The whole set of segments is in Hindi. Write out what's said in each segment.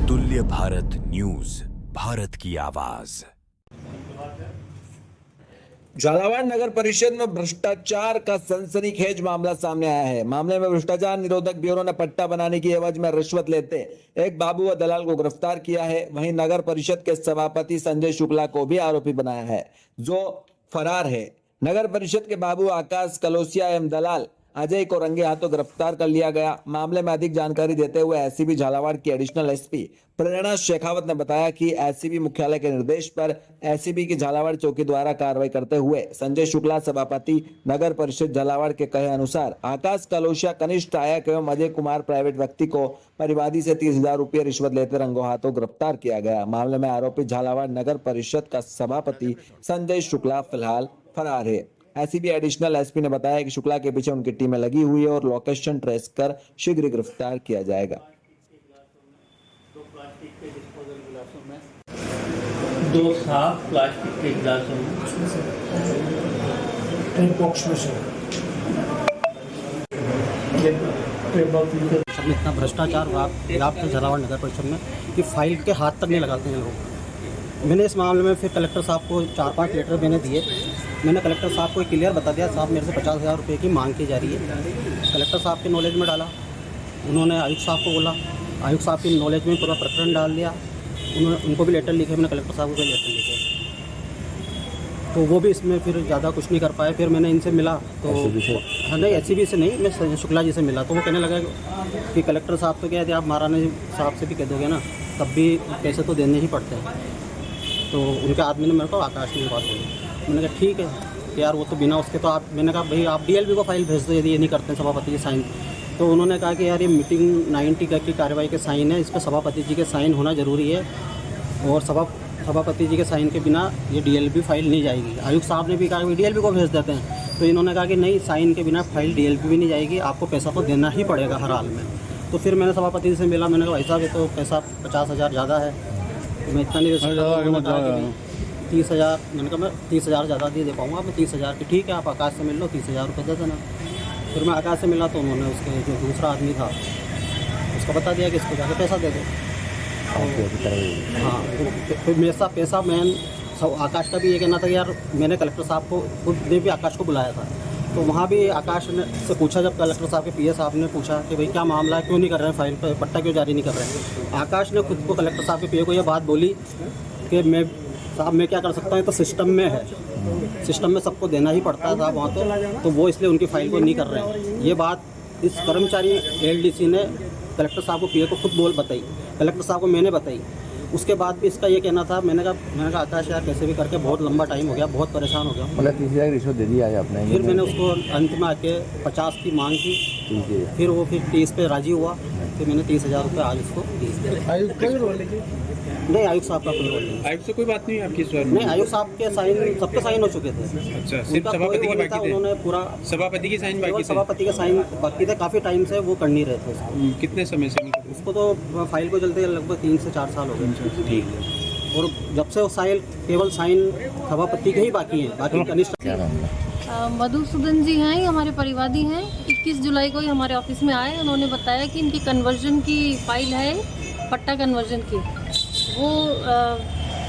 तुल्य भारत न्यूज, भारत की आवाज। झालावाड़ नगर परिषद में भ्रष्टाचार का सनसनीखेज मामला सामने आया है। मामले में भ्रष्टाचार निरोधक ब्यूरो ने पट्टा बनाने की एवज में रिश्वत लेते एक बाबू व दलाल को गिरफ्तार किया है। वहीं नगर परिषद के सभापति संजय शुक्ला को भी आरोपी बनाया है, जो फरार है। नगर परिषद के बाबू आकाश कलोसिया एवं दलाल अजय को रंगे हाथों गिरफ्तार कर लिया गया। मामले में अधिक जानकारी देते हुए एसीबी झालावाड़ की एडिशनल एसपी प्रेरणा शेखावत ने बताया कि एसीबी मुख्यालय के निर्देश पर एसीबी की झालावाड़ चौकी द्वारा कार्रवाई करते हुए संजय शुक्ला सभापति नगर परिषद झालावाड़ के कहे अनुसार आकाश कलोसिया कनिष्ठ सहायक एवं अजय कुमार प्राइवेट व्यक्ति को परिवादी से 30,000 रुपये रिश्वत लेते रंगों हाथों गिरफ्तार किया गया। मामले में आरोपी झालावाड़ नगर परिषद का सभापति संजय शुक्ला फिलहाल फरार है। एसीबी एडिशनल एसपी ने बताया कि शुक्ला के पीछे उनकी टीमें लगी हुई है और लोकेशन ट्रेस कर शीघ्र गिरफ्तार किया जाएगा। दो साफ प्लास्टिक के गिलासों में बॉक्स में से सब में इतना भ्रष्टाचार व्याप्त है झालावाड़ नगर परिषद में कि फाइल के हाथ तक नहीं लगाते हैं लोग। मैंने इस मामले में फिर कलेक्टर साहब को 4-5 लेटर मैंने दिए। मैंने कलेक्टर साहब को क्लियर बता दिया, साहब मेरे से 50,000 रुपये की मांग की जा रही है। कलेक्टर साहब के नॉलेज में डाला, उन्होंने आयुक्त साहब को बोला, आयुक्त साहब की नॉलेज में पूरा प्रकरण डाल दिया। उनको भी लेटर लिखे, मैंने कलेक्टर साहब को भी लेटर लिखे, तो वो भी इसमें फिर ज़्यादा कुछ नहीं कर पाए। फिर मैंने इनसे मिला तो हाँ नहीं एसीबी से नहीं, मैं संजय शुक्ला जी से मिला तो वो कहने लगा कि कलेक्टर साहब तो क्या थे, आप महाराणा साहब से भी कह दोगे ना तब भी पैसे तो देने ही पड़ते हैं। तो उनके आदमी ने मेरे को आकाश ने बात बोली। मैंने कहा ठीक है कि यार वो तो बिना उसके तो आप, मैंने कहा भाई आप डीएलबी को फाइल भेज दो यदि ये नहीं करते हैं सभापति के साइन। तो उन्होंने कहा कि यार ये मीटिंग 90 की कार्रवाई के साइन है, इस पर सभापति जी के साइन होना ज़रूरी है और सभापति जी के साइन के बिना ये डीएलबी फाइल नहीं जाएगी। आयुक्त साहब ने भी कहा कि डीएलबी को भेज देते हैं, तो इन्होंने कहा कि नहीं साइन के बिना फाइल डीएलबी भी नहीं जाएगी, आपको पैसा तो देना ही पड़ेगा हर हाल में। तो फिर मैंने सभापति जी से मिला, मैंने कहा भाई साहब ये तो पैसा 50,000 ज़्यादा है, तो मैं इतना नहीं दे सकता। 30,000 मैंने कहा मैं 30,000 ज़्यादा दे पाऊँगा, मैं 30,000 की ठीक है आप आकाश से मिल लो, 30,000 रुपये दे देना। फिर मैं आकाश से मिला तो उन्होंने उसके जो दूसरा आदमी था उसको बता दिया कि इसको जाकर पैसा दे दो। हाँ फिर मेरा पैसा मैं आकाश का भी ये कहना था कि यार मैंने कलेक्टर साहब को खुद ने भी आकाश को बुलाया था, तो वहाँ भी आकाश ने से पूछा, जब कलेक्टर साहब के पीए साहब ने पूछा कि भाई क्या मामला है, क्यों नहीं कर रहे हैं फाइल पर पट्टा क्यों जारी नहीं कर रहे हैं, आकाश ने खुद को कलेक्टर साहब के पीए को ये बात बोली कि मैं क्या कर सकता हूँ, तो सिस्टम में है, सिस्टम में सबको देना ही पड़ता था वहाँ तो वो इसलिए उनकी फाइल को नहीं कर रहे हैं। ये बात इस कर्मचारी एलडीसी ने कलेक्टर साहब को पीए को खुद बताई, कलेक्टर साहब को मैंने बताई। उसके बाद भी इसका ये कहना था, मैंने कहा आकाश यार कैसे भी करके बहुत लंबा टाइम हो गया, बहुत परेशान हो गया, मतलब 30,000 रिश्वत दे दी आज आपने। फिर मैंने उसको अंत में आके 50 की मांग की, फिर वो फिर 30 पे राजी हुआ, फिर मैंने 30,000 रुपये आज उसको दिए। नहीं आयुक्त साहब का कोई रोल नहीं। आयुक्त से कोई बात नहीं आपकी इस बार? नहीं आयुक्त साहब के साइन सबके साइन हो चुके थे। अच्छा, सिर्फ सभापति की बाकी थे? उन्होंने पूरा सभापति की साइन बाकी थे? सभापति के साइन बाकी थे, काफ़ी टाइम से वो कर नहीं रहे थे उसको। कितने समय से? उसको तो फाइल को चलते लगभग 3 से 4 साल हो गए। ठीक है। और जब से वो साइल केवल साइन सभापति के ही बाकी हैं, बाकी कनिष्ठ। मधुसूदन जी हैं, ये हमारे परिवादी हैं। 21 जुलाई को ही हमारे ऑफिस में आए, उन्होंने बताया कि इनकी कन्वर्जन की फाइल है, पट्टा कन्वर्जन की, वो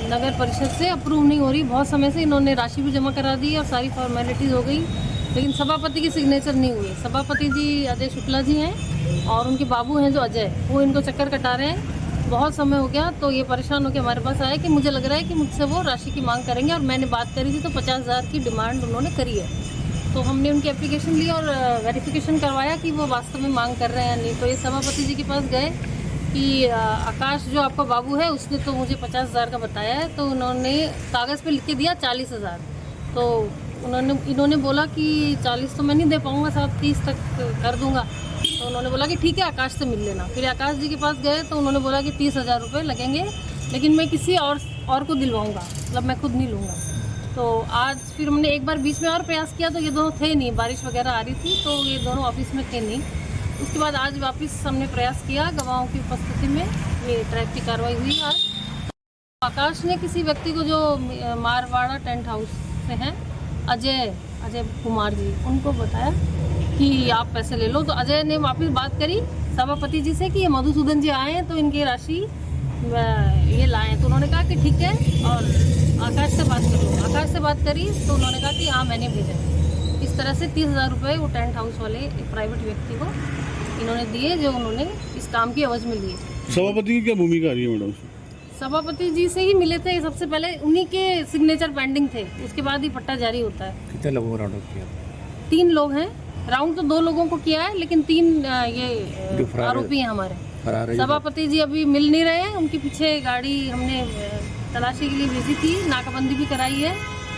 नगर परिषद से अप्रूव नहीं हो रही। बहुत समय से इन्होंने राशि भी जमा करा दी और सारी फॉर्मेलिटीज़ हो गई, लेकिन सभापति की सिग्नेचर नहीं हुई। सभापति जी अजय शुक्ला जी हैं और उनके बाबू हैं जो अजय, वो इनको चक्कर कटा रहे हैं। बहुत समय हो गया, तो ये परेशान होकर हमारे पास आए कि मुझे लग रहा है कि मुझसे वो राशि की मांग करेंगे, और मैंने बात करी थी तो 50,000 की डिमांड उन्होंने करी है। तो हमने उनकी एप्लीकेशन ली और वेरिफिकेशन करवाया कि वो वास्तव में मांग कर रहे हैं या नहीं। तो ये सभापति जी के पास गए कि आकाश जो आपका बाबू है उसने तो मुझे 50,000 का बताया है, तो उन्होंने कागज़ पे लिख के दिया 40,000। तो इन्होंने बोला कि 40 तो मैं नहीं दे पाऊँगा साहब, 30 तक कर दूँगा। तो उन्होंने बोला कि ठीक है आकाश से मिल लेना। फिर आकाश जी के पास गए तो उन्होंने बोला कि 30,000 रुपये लगेंगे, लेकिन मैं किसी और को दिलवाऊँगा, मतलब मैं खुद नहीं लूँगा। तो आज फिर हमने एक बार बीच में और प्रयास किया, तो ये दोनों थे नहीं, बारिश वगैरह आ रही थी, तो ये दोनों ऑफिस में थे नहीं। उसके बाद आज वापस हमने प्रयास किया, गवाहों की उपस्थिति में ये ट्रैप की कार्रवाई हुई। आज आकाश ने किसी व्यक्ति को, जो मारवाड़ा टेंट हाउस से हैं, अजय कुमार जी, उनको बताया कि आप पैसे ले लो। तो अजय ने वापस बात करी सभापति जी से कि ये मधुसूदन जी आए हैं तो इनकी राशि ये लाए। तो उन्होंने कहा कि ठीक है, और आकाश से बात करो। आकाश से बात करी तो उन्होंने कहा कि हाँ मैंने भेजा। इस तरह से 30,000 रुपये वो टेंट हाउस वाले एक प्राइवेट व्यक्ति को इन्होंने दिए, जो उन्होंने इस काम की एवज में लिए। सभापति की क्या भूमिका आ रही है मैडम? सभापति जी से ही मिले थे सबसे पहले, उन्हीं के सिग्नेचर पेंडिंग थे, उसके बाद ही पट्टा जारी होता है। कितने लोगों को राउंड अप किया? 3 लोग हैं। राउंड तो 2 लोगों को किया है, लेकिन 3 ये आरोपी हैं हमारे। सभापति जी अभी मिल नहीं रहे हैं, उनके पीछे गाड़ी हमने तलाशी के लिए भेजी थी, नाकाबंदी भी कराई है,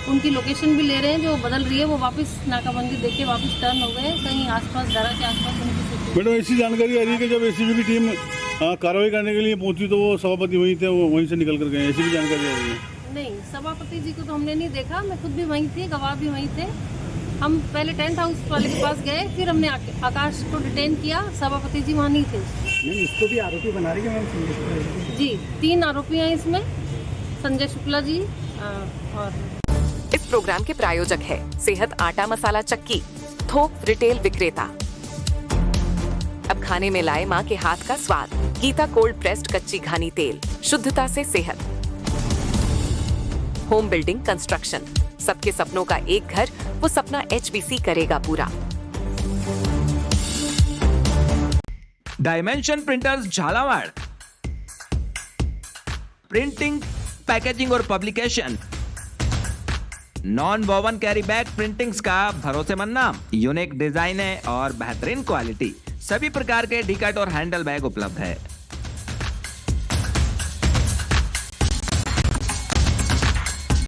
उनकी लोकेशन भी ले रहे हैं, जो बदल रही है। वो वापस नाकाबंदी देके वापस टर्न हो गए कहीं आसपास, दरा के आसपास। मैडम ऐसी जानकारी आ रही है कि जब एसीबी की टीम कार्रवाई करने के लिए पहुंची तो वो सभापति वहीं थे, वो वहीं से निकल कर गए, ऐसी भी जानकारी आ रही है? नहीं, सभापति जी को तो हमने नहीं देखा, मैं खुद भी वहीं थी, गवाह भी वहीं थे। हम पहले टेंट हाउस वाले के पास गए, फिर हमने आकाश को डिटेन किया, सभापति जी वहाँ नहीं थे। इसको भी आरोपी बना रही है मैम? जी, 3 आरोपी हैं इसमें, संजय शुक्ला जी और। इस प्रोग्राम के प्रायोजक है सेहत आटा मसाला चक्की, थोक रिटेल विक्रेता। अब खाने में लाए माँ के हाथ का स्वाद, गीता कोल्ड प्रेस्ड कच्ची घानी तेल, शुद्धता से सेहत। होम बिल्डिंग कंस्ट्रक्शन, सबके सपनों का एक घर, वो सपना HBC करेगा पूरा। Dimension printers Jhalawar, printing, packaging और publication, non woven carry bag printings का भरोसेमंद नाम, यूनिक डिजाइन है और बेहतरीन क्वालिटी। सभी प्रकार के डी कट और हैंडल बैग उपलब्ध है।